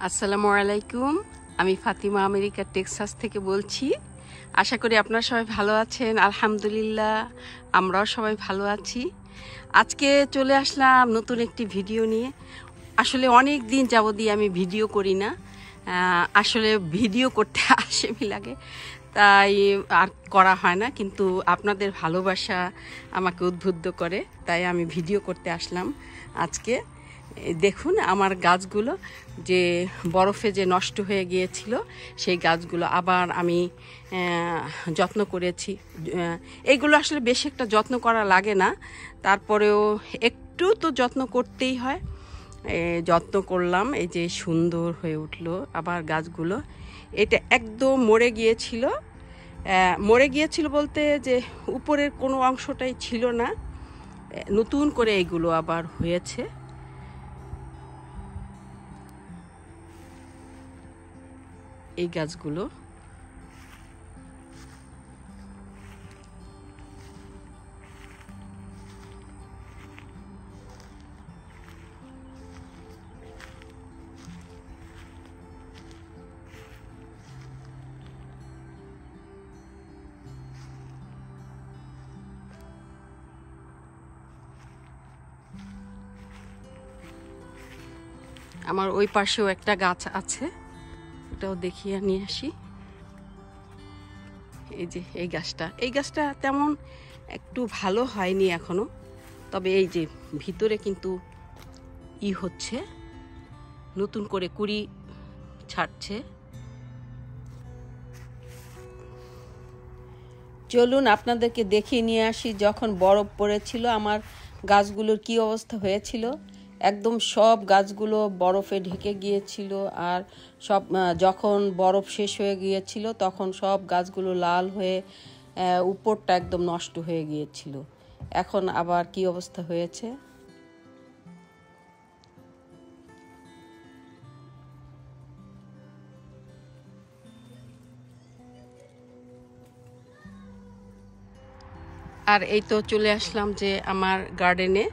আসসালামু আলাইকুম। আমি ফাতিমা আমেরিকা টেক্সাস থেকে বলছি। আশা করি আপনারা সবাই ভালো আছেন। আলহামদুলিল্লাহ আমরাও সবাই ভালো আছি। আজকে চলে আসলাম নতুন একটি ভিডিও নিয়ে। আসলে অনেক দিন যাবতীয় আমি ভিডিও করি না, আসলে ভিডিও করতে আলসেমি লাগে, তাই আর করা হয় না। কিন্তু আপনাদের ভালোবাসা আমাকে উদ্বুদ্ধ করে, তাই আমি ভিডিও করতে আসলাম আজকে। দেখুন আমার গাছগুলো যে বরফে যে নষ্ট হয়ে গিয়েছিল, সেই গাছগুলো আবার আমি যত্ন করেছি। এইগুলো আসলে বেশি একটা যত্ন করা লাগে না, তারপরেও একটু তো যত্ন করতেই হয়। যত্ন করলাম, এই যে সুন্দর হয়ে উঠলো আবার গাছগুলো। এটা একদম মরে গিয়েছিল বলতে যে উপরের কোনো অংশটাই ছিল না, নতুন করে এইগুলো আবার হয়েছে। এই গাছগুলো আমার ওই পাশেও একটা গাছ আছে, ওটাও দেখিয়ে নিয়ে আসি। এই যে এই গাছটা তেমন একটু ভালো হয়নি এখনো, তবে এই যে ভিতরে কিন্তু হচ্ছে, নতুন করে কুড়ি ছাড়ছে। চলুন আপনাদেরকে দেখিয়ে নিয়ে আসি যখন বরফ পড়েছিল আমার গাছগুলোর কি অবস্থা হয়েছিল। একদম সব গাছগুলো বরফে ঢেকে গিয়েছিল, আর সব যখন বরফ শেষ হয়ে গিয়েছিল তখন সব গাছগুলো লাল হয়ে উপরটা একদম নষ্ট হয়ে গিয়েছিল। এখন আবার কি অবস্থা হয়েছে। আর এই তো চলে আসলাম যে আমার গার্ডেনে,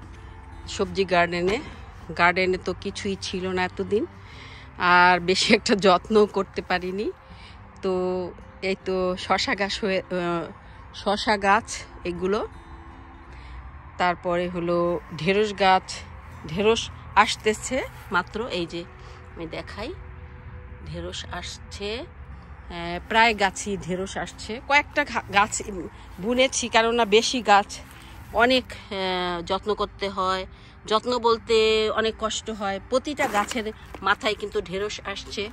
সবজি গার্ডেনে তো কিছুই ছিল না এতদিন, আর বেশি একটা যত্ন করতে পারিনি। তো এই তো শশা গাছ এগুলো, তারপরে হলো ঢেঁড়স আসতেছে মাত্র। এই যে আমি দেখাই, ঢেঁড়স আসছে, প্রায় গাছই ঢেঁড়স আসছে। কয়েকটা গাছ বুনেছি, কেননা বেশি গাছ অনেক যত্ন করতে হয়। যত্ন বলতে অনেক কষ্ট হয়। প্রতিটা গাছের মাথায় কিন্তু ঢেঁড়স আসছে।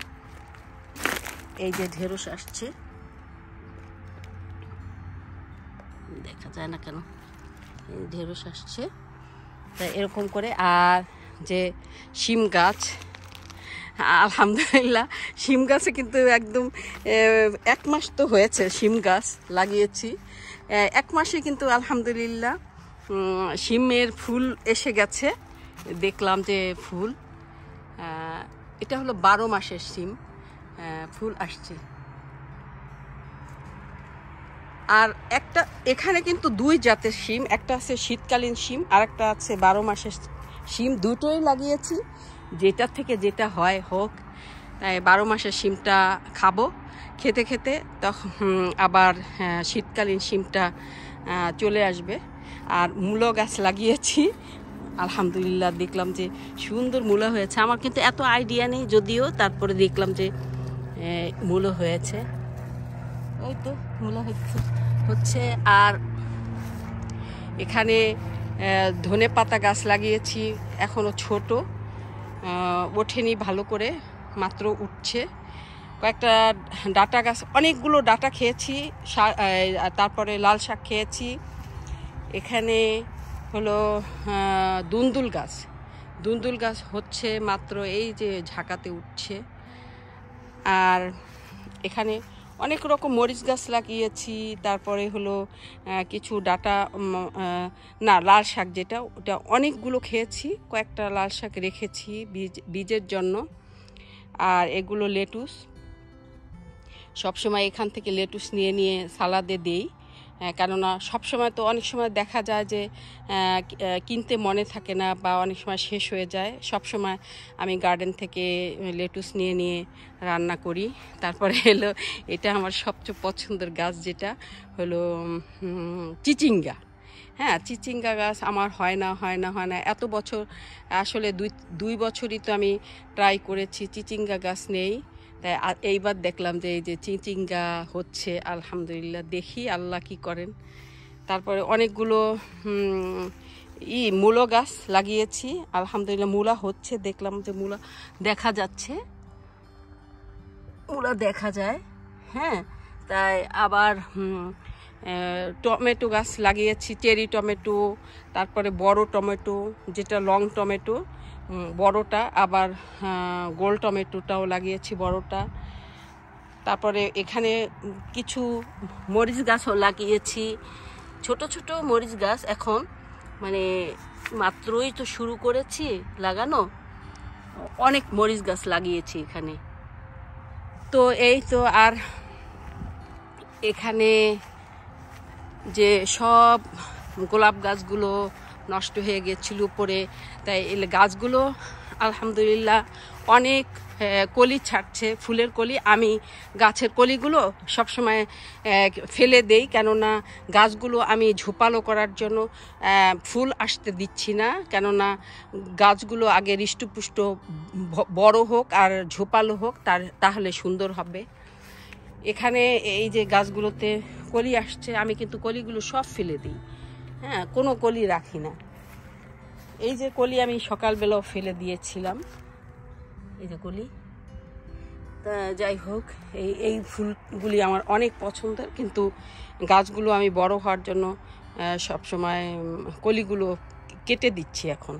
এই যে ঢেঁড়স আসছে, দেখা যায় না কেন, ঢেঁড়স আসছে তাই এরকম করে। আর যে শিম গাছ, আলহামদুলিল্লাহ শিম গাছে কিন্তু একদম 1 মাস তো হয়েছে শিম গাছ লাগিয়েছি। 1 মাসে কিন্তু আলহামদুলিল্লাহ শিমের ফুল এসে গেছে। দেখলাম যে ফুল, এটা হলো 12 মাসের শিম, ফুল আসছে। আর একটা এখানে কিন্তু 2 জাতের শিম, একটা আছে শীতকালীন শিম আর একটা আছে 12 মাসের শিম। দুটোই লাগিয়েছি, যেটা থেকে যেটা হয় হোক। 12 মাসের শিমটা খাবো, খেতে খেতে তখন আবার শীতকালীন শিমটা চলে আসবে। আর মূলো গাছ লাগিয়েছি, আলহামদুলিল্লাহ দেখলাম যে সুন্দর মূলো হয়েছে। আমার কিন্তু এত আইডিয়া নেই যদিও, তারপরে দেখলাম যে মূলো হয়েছে। ওই তো মূলো হচ্ছে। আর এখানে ধনেপাতা গাছ লাগিয়েছি, এখনো ছোট, ওঠেনি ভালো করে, মাত্র উঠছে। কয়েকটা ডাটা গাছ, অনেকগুলো ডাটা খেয়েছি, তারপরে লাল শাক খেয়েছি। এখানে হলো দুন্দুল গাছ হচ্ছে মাত্র, এই যে ঝাঁকাতে উঠছে। আর এখানে অনেক রকম মরিচ গাছ লাগিয়েছি। তারপরে হলো কিছু ডাটা, না লাল শাক যেটা, ওটা অনেকগুলো খেয়েছি, কয়েকটা লাল শাক রেখেছি বীজের জন্য। আর এগুলো লেটুস, সবসময় এখান থেকে লেটুস নিয়ে সালাদে দেই, কেননা সবসময় তো অনেক সময় দেখা যায় যে কিনতে মনে থাকে না বা অনেক সময় শেষ হয়ে যায়। সবসময় আমি গার্ডেন থেকে লেটুস নিয়ে নিয়ে রান্না করি। তারপরে হলো এটা আমার সবচেয়ে পছন্দের গাছ, যেটা হলো চিচিঙ্গা। হ্যাঁ, চিচিঙ্গা গাছ আমার হয় না এত বছর, আসলে দুই বছরই তো আমি ট্রাই করেছি, চিচিঙ্গা গাছ নেই। তাই এইবার দেখলাম যে এই যে চিচিঙ্গা হচ্ছে, আলহামদুলিল্লাহ। দেখি আল্লাহ কি করেন। তারপরে অনেকগুলো মূলো গাছ লাগিয়েছি, আলহামদুলিল্লাহ মূলা হচ্ছে। দেখলাম যে মূলা দেখা যাচ্ছে, মূলা দেখা যায়। হ্যাঁ, তাই আবার টমেটো গাছ লাগিয়েছি, চেরি টমেটো, তারপরে বড় টমেটো যেটা লং টমেটো বড়টা, আবার গোল টমেটোটাও লাগিয়েছি বড়টা। তারপরে এখানে কিছু মরিচ গাছও লাগিয়েছি, ছোট ছোট মরিচ গাছ। এখন মানে মাত্রই তো শুরু করেছি লাগানো, অনেক মরিচ গাছ লাগিয়েছি এখানে। তো এই তো, আর এখানে যে সব গোলাপ গাছগুলো নষ্ট হয়ে গেছিল পরে, তাই এই গাছগুলো আলহামদুলিল্লাহ অনেক কলি ছাড়ছে, ফুলের কলি। আমি গাছের কলিগুলো সবসময় ফেলে দেই, কেননা গাছগুলো আমি ঝোপালো করার জন্য ফুল আসতে দিচ্ছি না, কেননা গাছগুলো আগে হৃষ্টপুষ্ট বড় হোক আর ঝোপালো হোক, তাহলে সুন্দর হবে। এখানে এই যে গাছগুলোতে কলি আসছে, আমি কিন্তু কলিগুলো সব ফেলে দিই। হ্যাঁ, কোনো কলি রাখি না। এই যে কলি আমি সকালবেলাও ফেলে দিয়েছিলাম, এই যে কলি। তা যাই হোক, এই ফুলগুলি আমার অনেক পছন্দের, কিন্তু গাছগুলো আমি বড় হওয়ার জন্য সবসময় কলিগুলো কেটে দিচ্ছি এখন।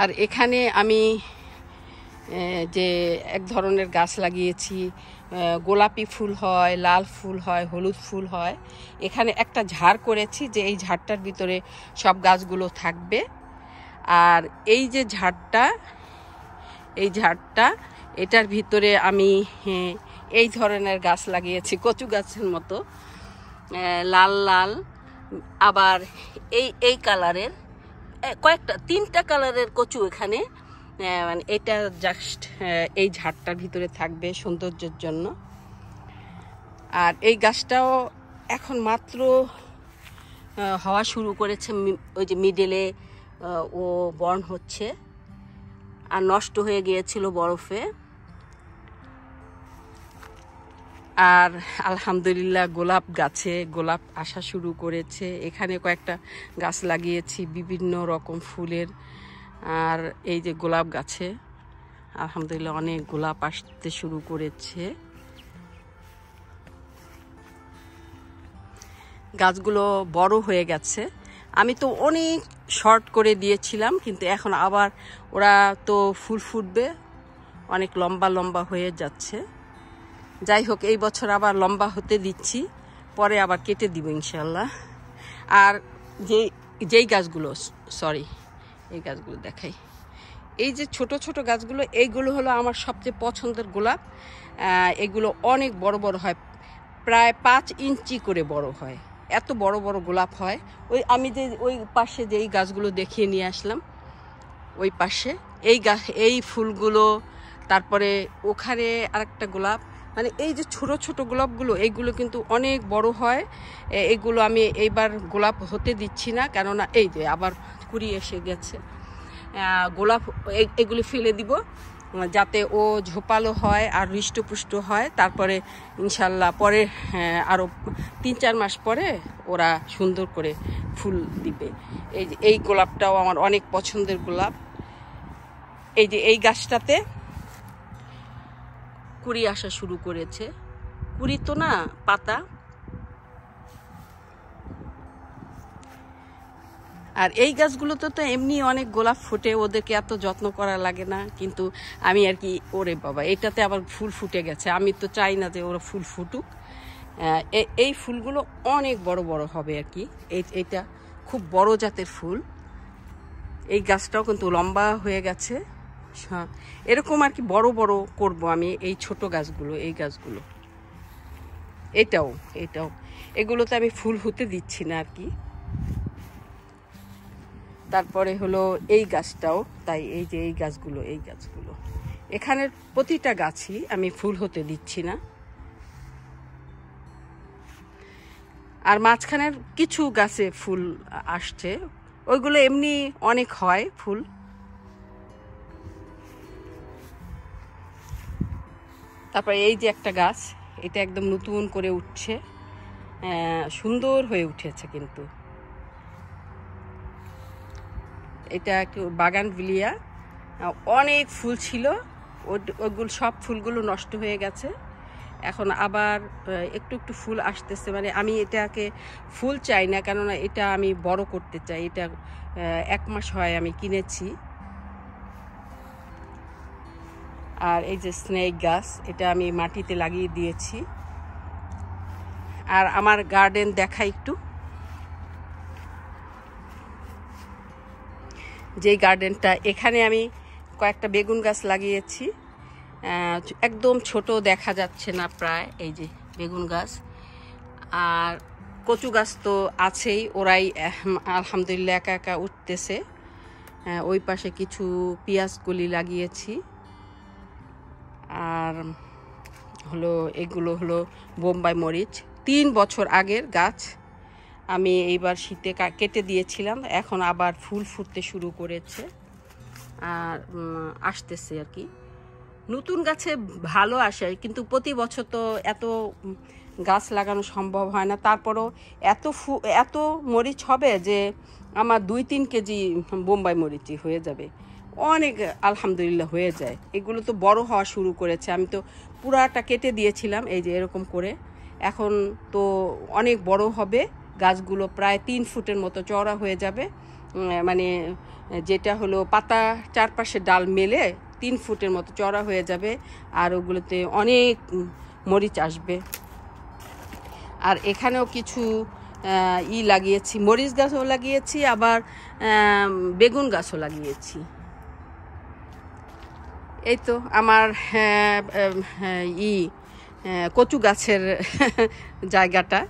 আর এখানে আমি যে এক ধরনের গাছ লাগিয়েছি, গোলাপি ফুল হয়, লাল ফুল হয়, হলুদ ফুল হয়। এখানে একটা ঝাড় করেছি যে এই ঝাড়টার ভিতরে সব গাছগুলো থাকবে। আর এই যে ঝাড়টা, এটার ভিতরে আমি এই ধরনের গাছ লাগিয়েছি, কচু গাছের মতো, লাল লাল, আবার এই কালারের কয়েকটা 3টা কালারের কচু এখানে। মানে এটা জাস্ট এই ঝাড়টার ভিতরে থাকবে সৌন্দর্যের জন্য। আর এই গাছটাও এখন মাত্র হওয়া শুরু করেছে, ওই যে মিডলে ও বর্ন হচ্ছে, আর নষ্ট হয়ে গিয়েছিল বরফে। আর আলহামদুলিল্লাহ গোলাপ গাছে গোলাপ আসা শুরু করেছে। এখানে কয়েকটা গাছ লাগিয়েছি বিভিন্ন রকম ফুলের। আর এই যে গোলাপ গাছে আলহামদুলিল্লাহ অনেক গোলাপ আসতে শুরু করেছে। গাছগুলো বড় হয়ে গেছে। আমি তো অনেক শর্ট করে দিয়েছিলাম, কিন্তু এখন আবার ওরা তো ফুল ফুটবে, অনেক লম্বা লম্বা হয়ে যাচ্ছে। যাই হোক, এই বছর আবার লম্বা হতে দিচ্ছি, পরে আবার কেটে দিব ইনশাল্লাহ। আর যেই গাছগুলো, সরি, এই গাছগুলো দেখাই, এই যে ছোট ছোট গাছগুলো, এইগুলো হলো আমার সবচেয়ে পছন্দের গোলাপ। এগুলো অনেক বড় বড় হয়, প্রায় 5 ইঞ্চি করে বড় হয়, এত বড় বড় গোলাপ হয়। আমি যে ওই পাশে যেই গাছগুলো দেখিয়ে নিয়ে আসলাম, ওই পাশে এই ফুলগুলো, তারপরে ওখানে আরেকটা গোলাপ, মানে এই যে ছোট ছোট গোলাপগুলো, এইগুলো কিন্তু অনেক বড় হয়। এইগুলো আমি এইবার গোলাপ হতে দিচ্ছি না, কেননা এই যে আবার কুড়ি এসে গেছে। গোলাপ এগুলি ফেলে দিব, যাতে ও ঝোপালো হয় আর হৃষ্টপুষ্ট হয়। তারপরে ইনশাল্লাহ পরে আরও 3-4 মাস পরে ওরা সুন্দর করে ফুল দিবে। এই গোলাপটাও আমার অনেক পছন্দের গোলাপ। এই যে এই গাছটাতে কুড়ি আসা শুরু করেছে, কুড়ি তো না, পাতা। আর এই গাছগুলোতে তো এমনি অনেক গোলাপ ফুটে, ওদেরকে এত যত্ন করা লাগে না, কিন্তু আমি আর কি, ওরে বাবা, এটাতে আবার ফুল ফুটে গেছে। আমি তো চাই না যে ওরা ফুল ফুটুক। এই ফুলগুলো অনেক বড় বড় হবে আর কি। এইটা খুব বড় জাতের ফুল। এই গাছটাও কিন্তু লম্বা হয়ে গেছে। এরকম আর কি বড় বড় করব আমি এই ছোট গাছগুলো, এই গাছগুলো। এটাও এটাও এগুলোতে আমি ফুল হতে দিচ্ছি না আর কি। তারপরে হলো এই গাছটাও তাই, এই যে এই গাছগুলো এখানের প্রতিটা গাছই আমি ফুল হতে দিচ্ছি না। আর মাঝখানের কিছু গাছে ফুল আসছে, ওইগুলো এমনি অনেক হয় ফুল। তারপরে এই যে একটা গাছ, এটা একদম নতুন করে উঠছে, সুন্দর হয়ে উঠেছে। কিন্তু এটা একটু বাগানভিলিয়া, অনেক ফুল ছিল, ওইগুলো সব ফুলগুলো নষ্ট হয়ে গেছে। এখন আবার একটু একটু ফুল আসতেছে। মানে আমি এটাকে ফুল চাই না, কেননা এটা আমি বড় করতে চাই। এটা 1 মাস হয় আমি কিনেছি। আর এই যে স্নেক গাছ, এটা আমি মাটিতে লাগিয়ে দিয়েছি। আর আমার গার্ডেন দেখা একটু, যেই গার্ডেনটা, এখানে আমি কয়েকটা বেগুন গাছ লাগিয়েছি। একদম ছোট দেখা যাচ্ছে না প্রায়, এই যে বেগুন গাছ। আর কচু গাছ তো আছেই, ওরাই আলহামদুলিল্লাহ একা একা উঠতেছে। ওই পাশে কিছু পেঁয়াজ কলি লাগিয়েছি। আর হলো এগুলো হলো বোম্বাই মরিচ, 3 বছর আগের গাছ। আমি এইবার শীতে কেটে দিয়েছিলাম, এখন আবার ফুল ফুটতে শুরু করেছে আর আসতেছে আর কি। নতুন গাছে ভালো আসে, কিন্তু প্রতি বছর তো এত গাছ লাগানো সম্ভব হয় না। তারপরও এত মরিচ হবে যে আমার 2-3 কেজি বোম্বাই মরিচই হয়ে যাবে, অনেক আলহামদুলিল্লাহ হয়ে যায়। এগুলো তো বড় হওয়া শুরু করেছে, আমি তো পুরাটা কেটে দিয়েছিলাম এই যে এরকম করে। এখন তো অনেক বড় হবে গাছগুলো, প্রায় 3 ফুটের মতো চওড়া হয়ে যাবে। মানে যেটা হলো পাতা চারপাশে ডাল মেলে 3 ফুটের মতো চওড়া হয়ে যাবে, আর ওগুলোতে অনেক মরিচ আসবে। আর এখানেও কিছু লাগিয়েছি, মরিচ গাছও লাগিয়েছি, আবার বেগুন গাছও লাগিয়েছি। এই তো আমার কচু গাছের জায়গাটা।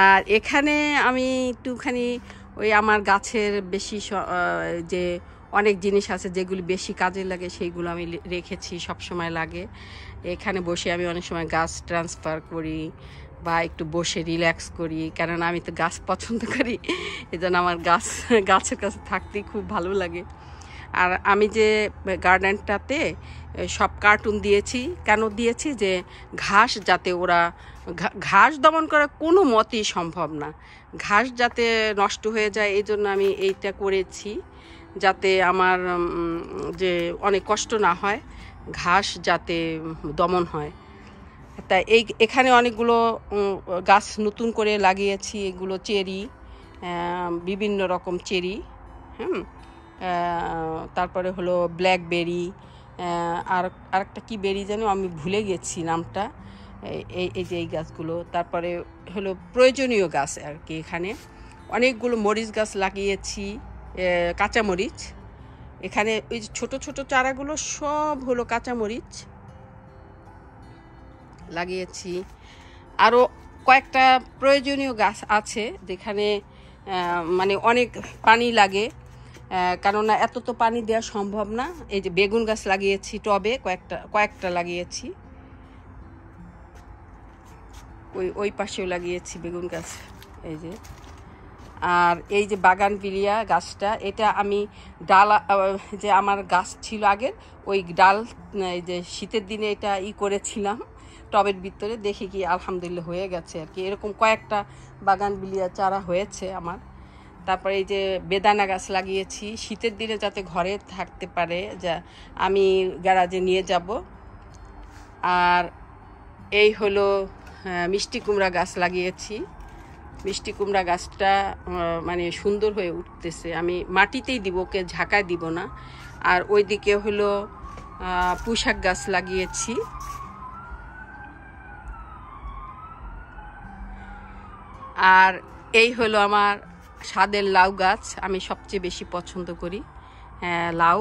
আর এখানে আমি একটুখানি ওই আমার গাছের বেশি যে অনেক জিনিস আছে যেগুলি বেশি কাজে লাগে, সেইগুলো আমি রেখেছি, সব সময় লাগে। এখানে বসে আমি অনেক সময় গাছ ট্রান্সফার করি বা একটু বসে রিল্যাক্স করি, কেননা আমি তো গাছ পছন্দ করি। এজন্য আমার গাছের কাছে থাকতেই খুব ভালো লাগে। আর আমি যে গার্ডেনটাতে সব কার্টুন দিয়েছি, কেন দিয়েছি যে ঘাস যাতে ওরা ঘাস দমন করা কোনো মতেই সম্ভব না, ঘাস যাতে নষ্ট হয়ে যায়, এই জন্য আমি এইটা করেছি, যাতে আমার যে অনেক কষ্ট না হয়, ঘাস যাতে দমন হয়। তাই এখানে অনেকগুলো গাছ নতুন করে লাগিয়েছি। এগুলো চেরি, বিভিন্ন রকম চেরি, তারপরে হলো ব্ল্যাকবেরি, আরেকটা কি বেরি যেন আমি ভুলে গেছি নামটা। এই যে এই গাছগুলো, তারপরে হলো প্রয়োজনীয় গাছ আর কি। এখানে অনেকগুলো মরিচ গাছ লাগিয়েছি, কাঁচামরিচ। এখানে ওই যে ছোটো ছোটো চারাগুলো সব হলো কাঁচামরিচ লাগিয়েছি। আরও কয়েকটা প্রয়োজনীয় গাছ আছে যেখানে মানে অনেক পানি লাগে, কেননা এত তো পানি দেওয়া সম্ভব না। এই যে বেগুন গাছ লাগিয়েছি টবে, কয়েকটা লাগিয়েছি, ওই পাশেও লাগিয়েছি বেগুন গাছ, এই যে। আর এই যে বাগানভিলিয়া গাছটা, এটা আমি ডাল, যে আমার গাছ ছিল আগের, ওই ডাল এই যে শীতের দিনে এটা করেছিলাম টবের ভিতরে, দেখি কি আলহামদুলিল্লাহ হয়ে গেছে আর কি। এরকম কয়েকটা বাগানভিলিয়া চারা হয়েছে আমার। তারপরে এই যে বেদানা গাছ লাগিয়েছি, শীতের দিনে যাতে ঘরে থাকতে পারে, যা আমি গ্যারাজে নিয়ে যাব। আর এই হলো মিষ্টি কুমড়া গাছ লাগিয়েছি। মিষ্টি কুমড়া গাছটা মানে সুন্দর হয়ে উঠতেছে, আমি মাটিতেই দিব, ওকে ঝাঁকায় দিব না। আর ওইদিকে হলো পুঁইশাক গাছ লাগিয়েছি। আর এই হলো আমার স্বাদের লাউ গাছ, আমি সবচেয়ে বেশি পছন্দ করি লাউ।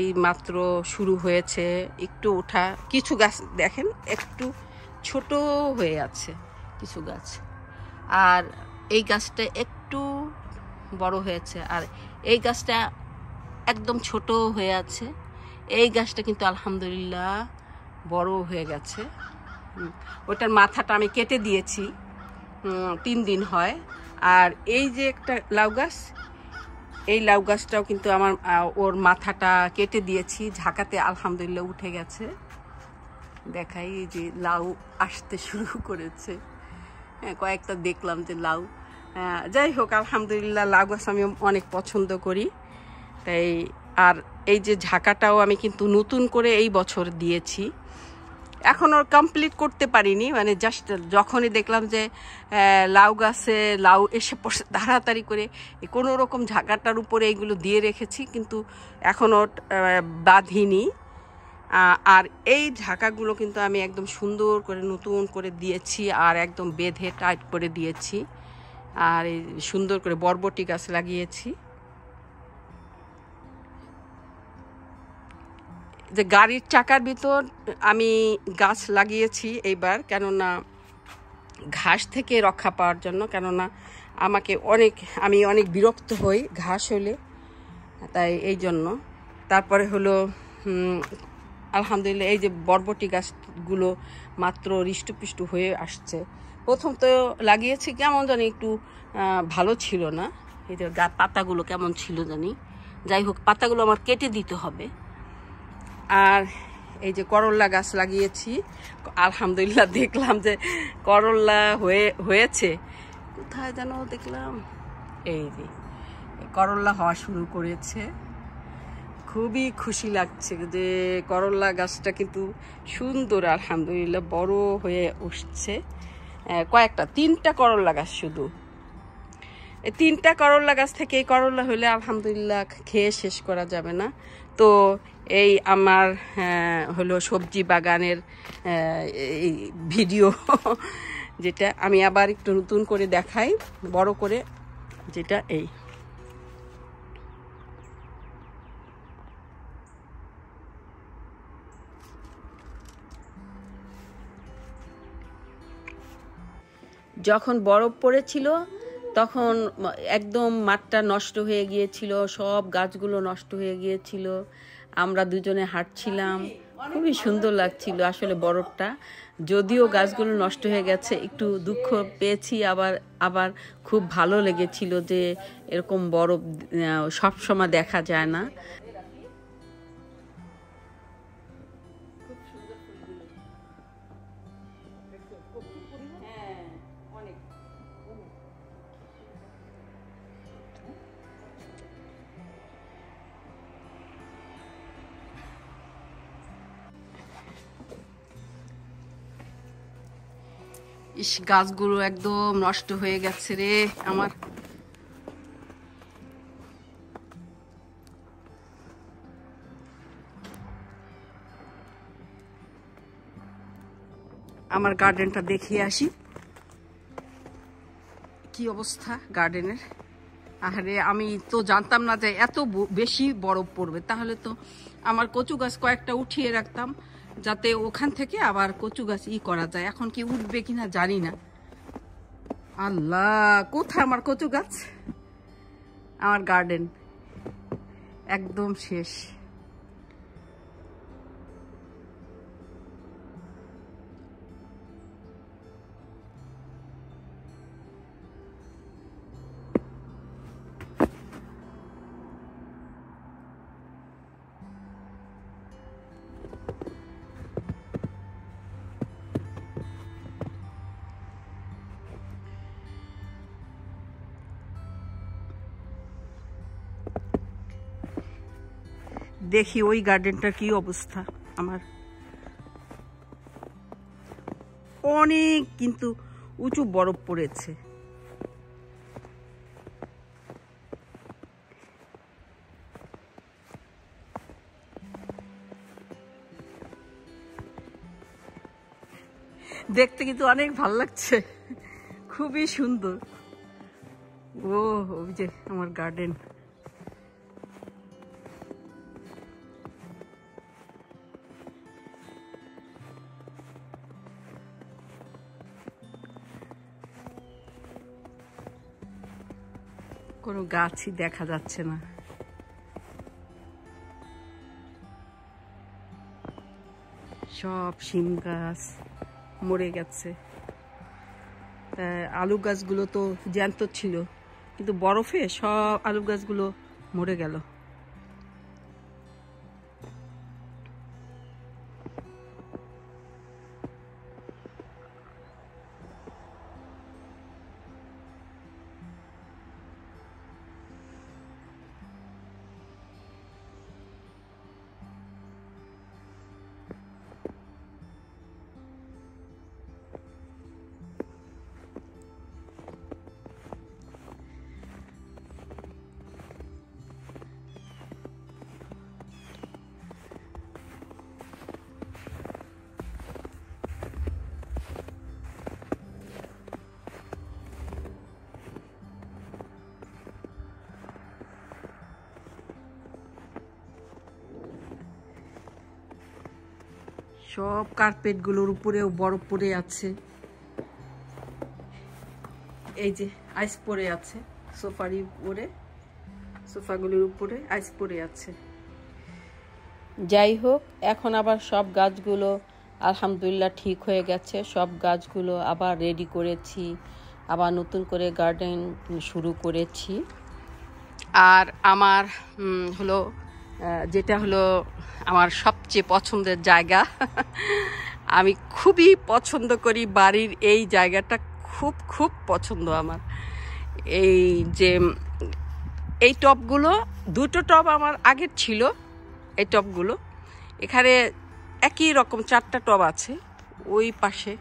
এই মাত্র শুরু হয়েছে একটু ওঠা, কিছু গাছ দেখেন একটু ছোট হয়ে আছে কিছু গাছ, আর এই গাছটা একটু বড় হয়েছে, আর এই গাছটা একদম ছোট হয়ে আছে। এই গাছটা কিন্তু আলহামদুলিল্লাহ বড় হয়ে গেছে। ওটার মাথাটা আমি কেটে দিয়েছি, 3 দিন হয়। আর এই যে একটা লাউ গাছ, এই লাউ গাছটাও কিন্তু আমার ওর মাথাটা কেটে দিয়েছি, ঝাঁকাতে আলহামদুলিল্লাহ উঠে গেছে। দেখাই যে লাউ আসতে শুরু করেছে। হ্যাঁ, কয়েকটা দেখলাম যে লাউ। যাই হোক, আলহামদুলিল্লাহ লাউ গাছ আমি অনেক পছন্দ করি। তাই আর এই যে ঝাঁকাটাও আমি কিন্তু নতুন করে এই বছর দিয়েছি, এখনও কমপ্লিট করতে পারিনি। মানে জাস্ট যখনই দেখলাম যে লাউ গাছে লাউ এসে পড়ছে, তাড়াতাড়ি করে কোনো রকম ঝাঁকাটার উপরে এইগুলো দিয়ে রেখেছি, কিন্তু এখনও বাঁধিনি। আর এই ঝাঁকাগুলো কিন্তু আমি একদম সুন্দর করে নতুন করে দিয়েছি, আর একদম বেঁধে টাইট করে দিয়েছি। আর এই সুন্দর করে বরবটি গাছ লাগিয়েছি। যে গাড়ির চাকার ভিতর আমি গাছ লাগিয়েছি এইবার, কেননা ঘাস থেকে রক্ষা পাওয়ার জন্য, কেননা আমি অনেক বিরক্ত হই ঘাস হলে, তাই এই জন্য। তারপরে হলো আলহামদুলিল্লাহ এই যে বরবটি গাছগুলো মাত্র হৃষ্টপুষ্ট হয়ে আসছে। প্রথম তো লাগিয়েছি, কেমন জানি একটু ভালো ছিল না, এই যে পাতাগুলো কেমন ছিল জানি। যাই হোক, পাতাগুলো আমার কেটে দিতে হবে। আর এই যে করল্লা গাছ লাগিয়েছি, আলহামদুলিল্লাহ দেখলাম যে করল্লা হয়েছে। কোথায় যেন দেখলাম, এই যে করল্লা হওয়া শুরু করেছে। খুবই খুশি লাগছে যে করল্লা গাছটা কিন্তু সুন্দর, আলহামদুলিল্লাহ বড় হয়ে উঠছে। কয়েকটা 3টা করল্লা গাছ, শুধু এই 3টা করল্লা গাছ থেকে এই করল্লা হলে আলহামদুলিল্লাহ খেয়ে শেষ করা যাবে না। তো এই আমার হলো সবজি বাগানের এই ভিডিও, যেটা আমি আবার একটু নতুন করে দেখাই বড় করে, যেটা এই যখন বরফ পড়েছিল তখন একদম মাঠটা নষ্ট হয়ে গিয়েছিল, সব গাছগুলো নষ্ট হয়ে গিয়েছিল। আমরা দুজনে হাঁটছিলাম, খুবই সুন্দর লাগছিল আসলে বরফটা। যদিও গাছগুলো নষ্ট হয়ে গেছে, একটু দুঃখ পেয়েছি, আবার খুব ভালো লেগেছিল যে এরকম বরফ সবসময় দেখা যায় না। ইস, গাছগুলো একদম নষ্ট হয়ে গেছে রে আমার। আমার গার্ডেনটা দেখিয়ে আসি, কি অবস্থা গার্ডেনের। আরে আমি তো জানতাম না যে এত বেশি বরফ পড়বে, তাহলে তো আমার কচু গাছ কয়েকটা উঠিয়ে রাখতাম, যাতে ওখান থেকে আবার কচু গাছ করা যায়। এখন কি উঠবে কিনা জানি না। আল্লাহ, কোথায় আমার কচু গাছ? আমার গার্ডেন একদম শেষ। দেখি ওই গার্ডেনটার কি অবস্থা। আমার অনেক কিন্তু উঁচু বরফ পড়েছে। দেখতে কিন্তু অনেক ভালো লাগছে, খুবই সুন্দর। ওই যে আমার গার্ডেন। কোনো গাছই দেখা যাচ্ছে না। সব শিম গাছ মরে গেছে। আলু গাছগুলো তো জ্যান্ত ছিল, কিন্তু বরফে সব আলু গাছগুলো মরে গেল। সব কার্পেটগুলোর উপরেও বরফ পড়ে আছে। এই যে আইস পড়ে আছে সোফার উপরে, সোফাগুলোর উপরে আইস পড়ে আছে। যাই হোক, এখন আবার সব গাছগুলো আলহামদুলিল্লাহ ঠিক হয়ে গেছে। সব গাছগুলো আবার রেডি করেছি, আবার নতুন করে গার্ডেন শুরু করেছি। আর আমার হলো যেটা হলো আমার সবচেয়ে পছন্দের জায়গা, আমি খুবই পছন্দ করি বাড়ির এই জায়গাটা, খুব খুব পছন্দ আমার। এই যে এই টবগুলো, দুটো টব আমার আগের ছিল। এই টবগুলো এখানে একই রকম 4টা টব আছে ওই পাশে,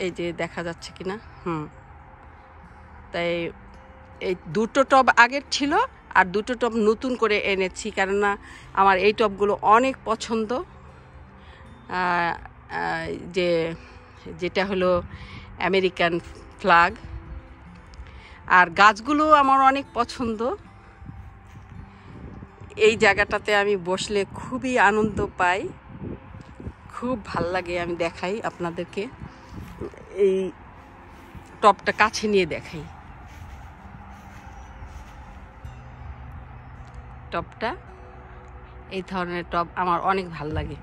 এই যে দেখা যাচ্ছে কিনা। তাই এই দুটো টব আগের ছিল আর দুটো টব নতুন করে এনেছি, কেননা আমার এই টবগুলো অনেক পছন্দ। যেটা হলো আমেরিকান ফ্ল্যাগ। আর গাছগুলো আমার অনেক পছন্দ। এই জায়গাটাতে আমি বসলে খুবই আনন্দ পাই, খুব ভাল লাগে। আমি দেখাই আপনাদেরকে, এই টবটা কাছে নিয়ে দেখাই। টবটা, এই ধরনের টব আমার অনেক ভাল লাগে।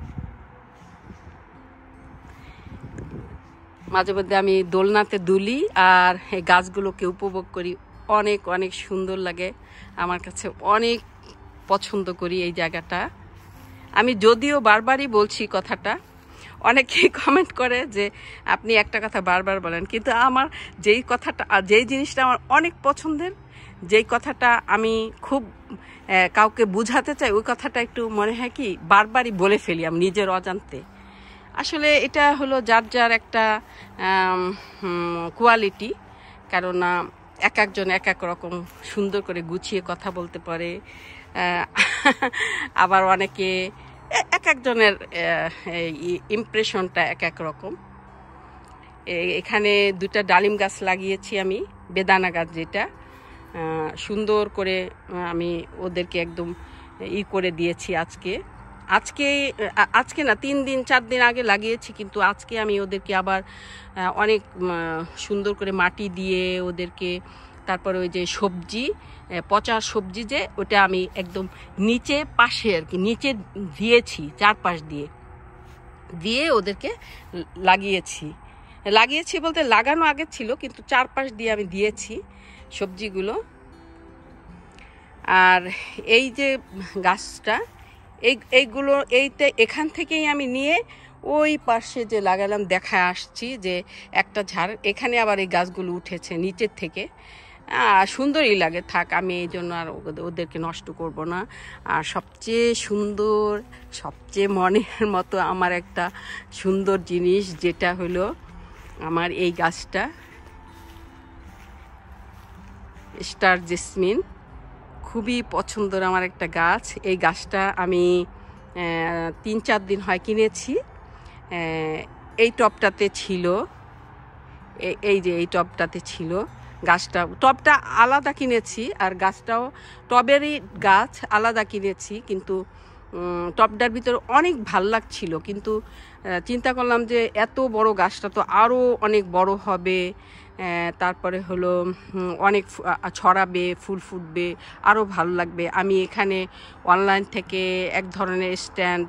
মাঝে মধ্যে আমি দোলনাতে দুলি আর এই গাছগুলোকে উপভোগ করি, অনেক অনেক সুন্দর লাগে আমার কাছে, অনেক পছন্দ করি এই জায়গাটা। আমি যদিও বারবারই বলছি কথাটা, অনেকেই কমেন্ট করে যে আপনি একটা কথা বারবার বলেন, কিন্তু আমার যেই কথাটা, যেই জিনিসটা আমার অনেক পছন্দের, যেই কথাটা আমি খুব কাউকে বুঝাতে চাই, ওই কথাটা একটু মনে হয় কি বারবারই বলে ফেলি আমি নিজের অজান্তে। আসলে এটা হলো যার যার একটা কোয়ালিটি, কারণ এক একজন এক এক রকম সুন্দর করে গুছিয়ে কথা বলতে পারে। আবার অনেকে এক একজনের ইমপ্রেশনটা এক এক রকম। এখানে 2টা ডালিম গাছ লাগিয়েছি আমি, বেদানা গাছ, যেটা সুন্দর করে আমি ওদেরকে একদম করে দিয়েছি। আজকে না 3 দিন 4 দিন আগে লাগিয়েছি, কিন্তু আজকে আমি ওদেরকে আবার অনেক সুন্দর করে মাটি দিয়ে ওদেরকে, তারপরে ওই যে সবজি, পচা সবজি যে, ওটা আমি একদম নিচে পাশে আর কি নিচে দিয়েছি, চারপাশ দিয়ে ওদেরকে লাগিয়েছি বলতে লাগানো আগে ছিল, কিন্তু চারপাশ দিয়ে আমি দিয়েছি সবজিগুলো। আর এই যে গাছটা, এখান থেকেই আমি নিয়ে ওই পাশে যে লাগালাম, দেখা আসছি যে একটা ঝাড়, এখানে আবার এই গাছগুলো উঠেছে নিচের থেকে। সুন্দরই লাগে, থাক, আমি এই জন্য আর ওদেরকে নষ্ট করব না। আর সবচেয়ে সুন্দর, সবচেয়ে মনের মতো আমার একটা সুন্দর জিনিস, যেটা হলো আমার এই গাছটা, স্টার জেসমিন, খুবই পছন্দের আমার একটা গাছ। এই গাছটা আমি 3-4 দিন হয় কিনেছি। এই টবটাতে ছিল, এই যে এই টবটাতে ছিল টবটা আলাদা কিনেছি, আর গাছটাও টবেরই গাছ আলাদা কিনেছি, কিন্তু টবটার ভিতরে অনেক ভাল লাগছিল। কিন্তু চিন্তা করলাম যে এত বড় গাছটা তো আরও অনেক বড় হবে, তারপরে হলো অনেক ছড়াবে, ফুল ফুটবে, আরও ভালো লাগবে। আমি এখানে অনলাইন থেকে এক ধরনের স্ট্যান্ড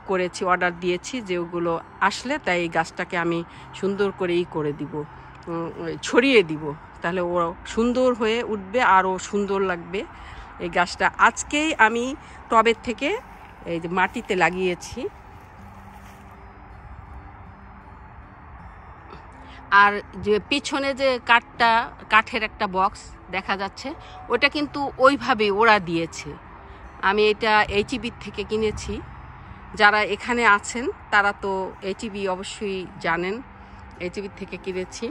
করেছি, অর্ডার দিয়েছি, যে ওগুলো আসলে তাই এই গাছটাকে আমি সুন্দর করে করে দিব, ছড়িয়ে দিব, তাহলে ও সুন্দর হয়ে উঠবে, আরও সুন্দর লাগবে এই গাছটা। আজকেই আমি টবের থেকে এই যে মাটিতে লাগিয়েছি। আর যে পিছনে যে কাঠের একটা বক্স দেখা যাচ্ছে, ওটা কিন্তু ওইভাবে ওরা দিয়েছে। আমি এটা HEB থেকে কিনেছি। যারা এখানে আছেন তারা তো HEB অবশ্যই জানেন, HEB থেকে কিনেছি।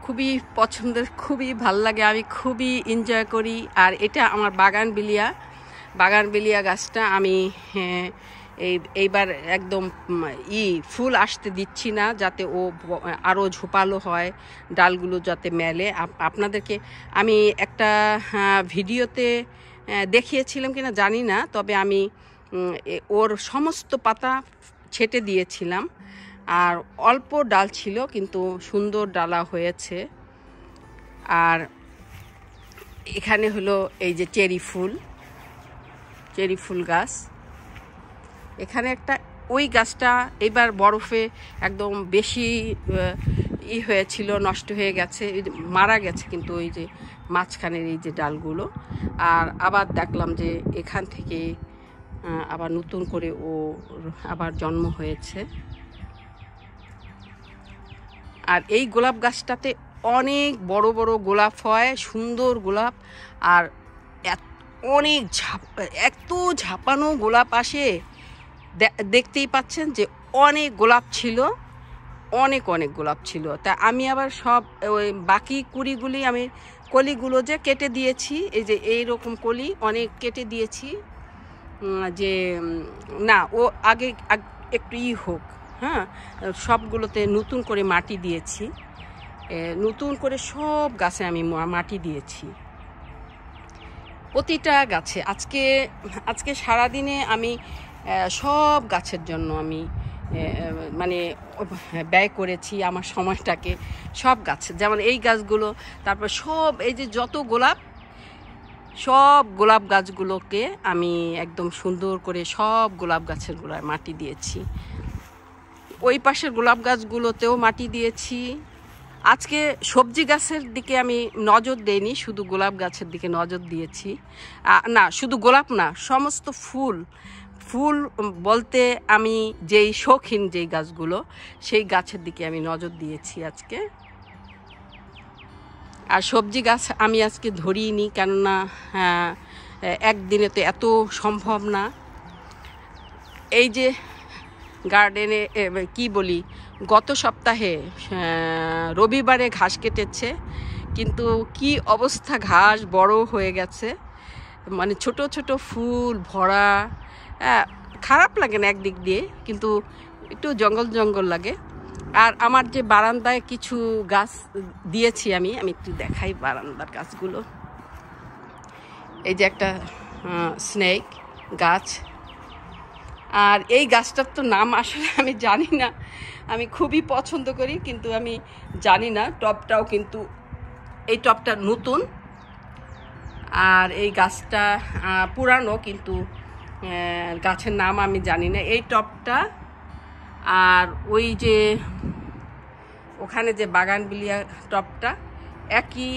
খুবই পছন্দের, খুবই ভাল লাগে, আমি খুবই এনজয় করি। আর এটা আমার বাগানবেলিয়া গাছটা আমি এইবার একদম ফুল আসতে দিচ্ছি না, যাতে ও আরও ঝোপালো হয়, ডালগুলো যাতে মেলে। আপনাদেরকে আমি একটা ভিডিওতে দেখিয়েছিলাম কিনা জানি না, তবে আমি ওর সমস্ত পাতা ছেটে দিয়েছিলাম, আর অল্প ডাল ছিল কিন্তু সুন্দর ডালা হয়েছে। আর এখানে হলো এই যে চেরি ফুল গাছ, এখানে একটা, ওই গাছটা এবার বরফে একদম বেশি হয়েছিল, নষ্ট হয়ে গেছে, মারা গেছে, কিন্তু ওই যে মাঝখানের এই যে ডালগুলো। আর আবার দেখলাম যে এখান থেকে আবার নতুন করে ও আবার জন্ম হয়েছে। আর এই গোলাপ গাছটাতে অনেক বড় বড় গোলাপ হয়, সুন্দর গোলাপ, আর অনেক এত ঝাপানো গোলাপ আসে, দেখতেই পাচ্ছেন যে অনেক গোলাপ ছিল, অনেক গোলাপ ছিল। তা আমি আবার সব ওই বাকি কুড়িগুলি আমি কলিগুলো যে কেটে দিয়েছি, এই যে এইরকম কলি অনেক কেটে দিয়েছি, যে না ও আগে একটু হোক, হ্যাঁ। সবগুলোতে নতুন করে মাটি দিয়েছি, নতুন করে সব গাছে আমি মাটি দিয়েছি, প্রতিটা গাছে। আজকে সারাদিনে আমি সব গাছের জন্য আমি মানে ব্যয় করেছি আমার সময়টাকে, সব গাছ, যেমন এই গাছগুলো, তারপর সব এই যে যত সব গোলাপ গাছগুলোকে আমি একদম সুন্দর করে সব গোলাপ গাছের গোড়ায় মাটি দিয়েছি। ওই পাশের গোলাপ গাছগুলোতেও মাটি দিয়েছি। আজকে সবজি গাছের দিকে আমি নজর দেইনি, শুধু গোলাপ গাছের দিকে নজর দিয়েছি। না, শুধু গোলাপ না, সমস্ত ফুল বলতে আমি যেই শৌখিন যেই গাছগুলো, সেই গাছের দিকে আমি নজর দিয়েছি আজকে। আর সবজি গাছ আমি আজকে ধরিনি, কেননা একদিনে তো এত সম্ভব না। এই যে গার্ডেনে কি বলি, গত সপ্তাহে রবিবারে ঘাস কেটেছে, কিন্তু কি অবস্থা, ঘাস বড় হয়ে গেছে, মানে ছোট ছোট ফুল ভরা। খারাপ লাগে না একদিক দিয়ে, কিন্তু একটু জঙ্গল লাগে। আর আমার যে বারান্দায় কিছু গাছ দিয়েছি আমি একটু দেখাই বারান্দার গাছগুলো। এই যে একটা স্নেক গাছ, আর এই গাছটার তো নাম আসলে আমি জানি না, আমি খুবই পছন্দ করি কিন্তু আমি জানি না। টবটাও কিন্তু এই টবটা নতুন, আর এই গাছটা পুরানো, কিন্তু গাছের নাম আমি জানি না। এই টবটা আর ওই যে ওখানে যে বাগানবিলিয়া টবটা একই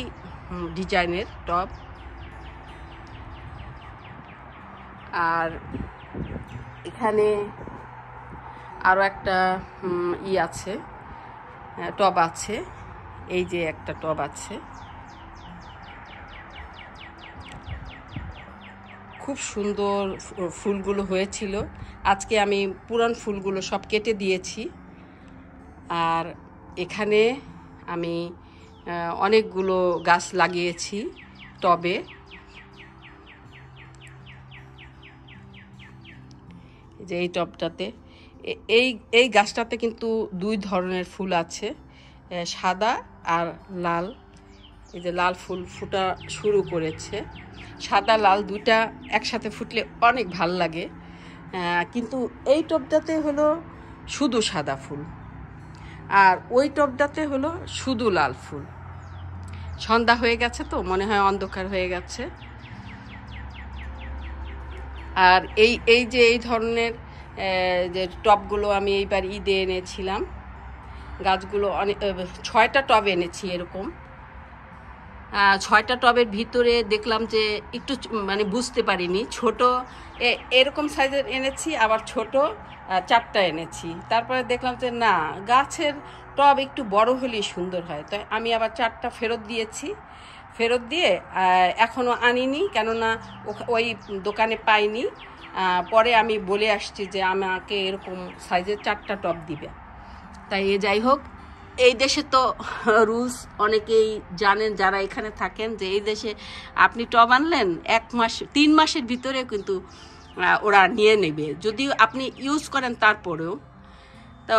ডিজাইনের টব। আর এখানে আরও একটা আছে, টব আছে, এই যে একটা টব আছে, খুব সুন্দর ফুলগুলো হয়েছিল। আজকে আমি পুরান ফুলগুলো সব কেটে দিয়েছি। আর এখানে আমি অনেকগুলো গাছ লাগিয়েছি টবে। যে এই টবটাতে, এই গাছটাতে কিন্তু দুই ধরনের ফুল আছে, সাদা আর লাল। এই যে লাল ফুল ফুটা শুরু করেছে, সাদা লাল দুইটা একসাথে ফুটলে অনেক ভাল লাগে। কিন্তু এই টবটাতে হলো শুধু সাদা ফুল। আর ওই টবটাতে হলো শুধু লাল ফুল। সন্ধ্যা হয়ে গেছে তো মনে হয় অন্ধকার হয়ে গেছে। আর এই যে এই ধরনের যে টবগুলো আমি এইবার ঈদে এনেছিলাম, গাছগুলো অনেক 6টা টব এনেছি এরকম। 6টা টবের ভিতরে দেখলাম যে একটু মানে বুঝতে পারিনি, ছোট এরকম সাইজের এনেছি, আবার ছোট 4টা এনেছি। তারপরে দেখলাম যে না, গাছের টব একটু বড় হলেই সুন্দর হয়, তাই আমি আবার 4টা ফেরত দিয়েছি। ফেরত দিয়ে এখনও আনিনি, কেননা ওই দোকানে পাইনি। পরে আমি বলে আসছি যে আমাকে এরকম সাইজের 4টা টব দিবে। তাই যাই হোক, এই দেশে তো রুলস অনেকেই জানেন যারা এখানে থাকেন, যে এই দেশে আপনি টব আনলেন 1 মাস 3 মাসের ভিতরে কিন্তু ওরা নিয়ে নেবে, যদিও আপনি ইউজ করেন তারপরেও। তো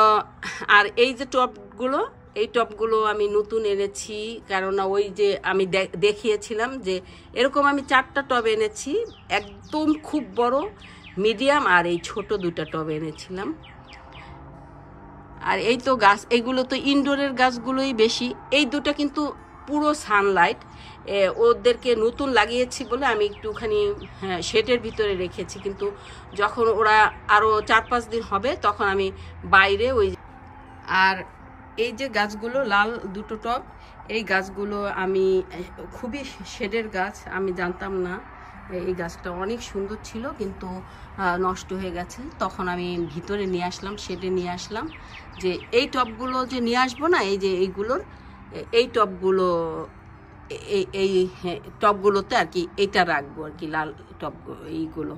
আর এই যে টবগুলো, এই টবগুলো আমি নতুন এনেছি, কেননা ওই যে আমি দেখিয়েছিলাম যে এরকম আমি 4টা টব এনেছি, একদম খুব বড়, মিডিয়াম, আর এই ছোট 2টা টব এনেছিলাম। আর এই তো গাছ, এইগুলো তো ইনডোরের গাছগুলোই বেশি। এই দুটো কিন্তু পুরো সানলাইট, ওদেরকে নতুন লাগিয়েছি বলে আমি একটুখানি শেডের ভিতরে রেখেছি, কিন্তু যখন ওরা আরও 4-5 দিন হবে তখন আমি বাইরে ওই। আর এই যে গাছগুলো লাল 2টো টব, এই গাছগুলো আমি খুবই শেডের গাছ, আমি জানতাম না। এই গাছটা অনেক সুন্দর ছিল কিন্তু নষ্ট হয়ে গেছে, তখন আমি ভিতরে নিয়ে আসলাম, শেডে নিয়ে আসলাম, যে এই টবগুলো যে নিয়ে আসবো না, এই যে এই টবগুলো, এই টবগুলোতে আর কি এইটা রাখবো আর কি, লাল টব এইগুলো।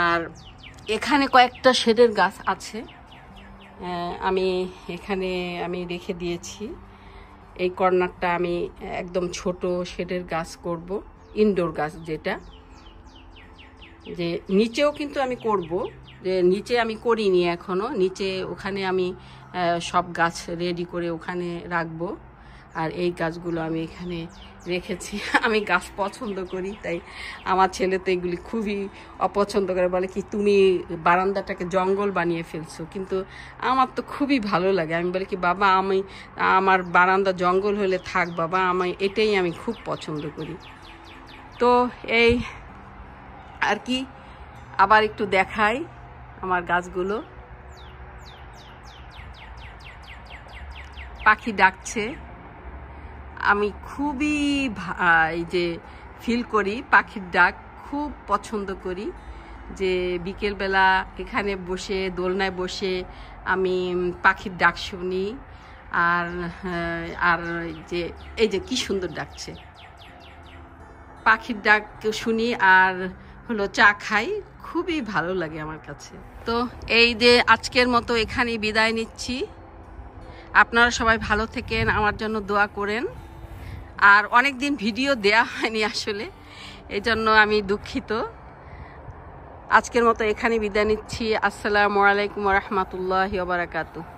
আর এখানে কয়েকটা শেডের গাছ আছে, আমি এখানে আমি রেখে দিয়েছি। এই কর্নারটা আমি একদম ছোট শেডের গাছ করব, ইনডোর গাছ যেটা, যে নিচেও কিন্তু আমি করব, যে নিচে আমি করিনি এখনো, নিচে ওখানে আমি সব গাছ রেডি করে ওখানে রাখবো। আর এই গাছগুলো আমি এখানে রেখেছি। আমি গাছ পছন্দ করি, তাই আমার ছেলে তো এগুলি খুবই অপছন্দ করে, বলে কি তুমি বারান্দাটাকে জঙ্গল বানিয়ে ফেলছো, কিন্তু আমার তো খুবই ভালো লাগে। আমি বলি কি বাবা, আমার বারান্দা জঙ্গল হলে থাক বাবা, এটাই আমি খুব পছন্দ করি। তো এই আর কি, আবার একটু দেখাই আমার গাছগুলো। পাখি ডাকছে, আমি খুবই এই যে ফিল করি, পাখির ডাক খুব পছন্দ করি, যে বিকেলবেলা এখানে বসে দোলনায় বসে আমি পাখির ডাক শুনি। আর যে এই যে কি সুন্দর ডাকছে, পাখির ডাক শুনি আর হলো চা খাই, খুবই ভালো লাগে আমার কাছে। তো এই যে আজকের মতো এখানেই বিদায় নিচ্ছি। আপনারা সবাই ভালো থেকেন, আমার জন্য দোয়া করেন। আর অনেক দিন ভিডিও দেয়া হয়নি আসলে, এই জন্য আমি দুঃখিত। আজকের মতো এখানে বিদায় নিচ্ছি। আসসালামু আলাইকুম ওয়া রাহমাতুল্লাহি ওয়া বারাকাতুহু।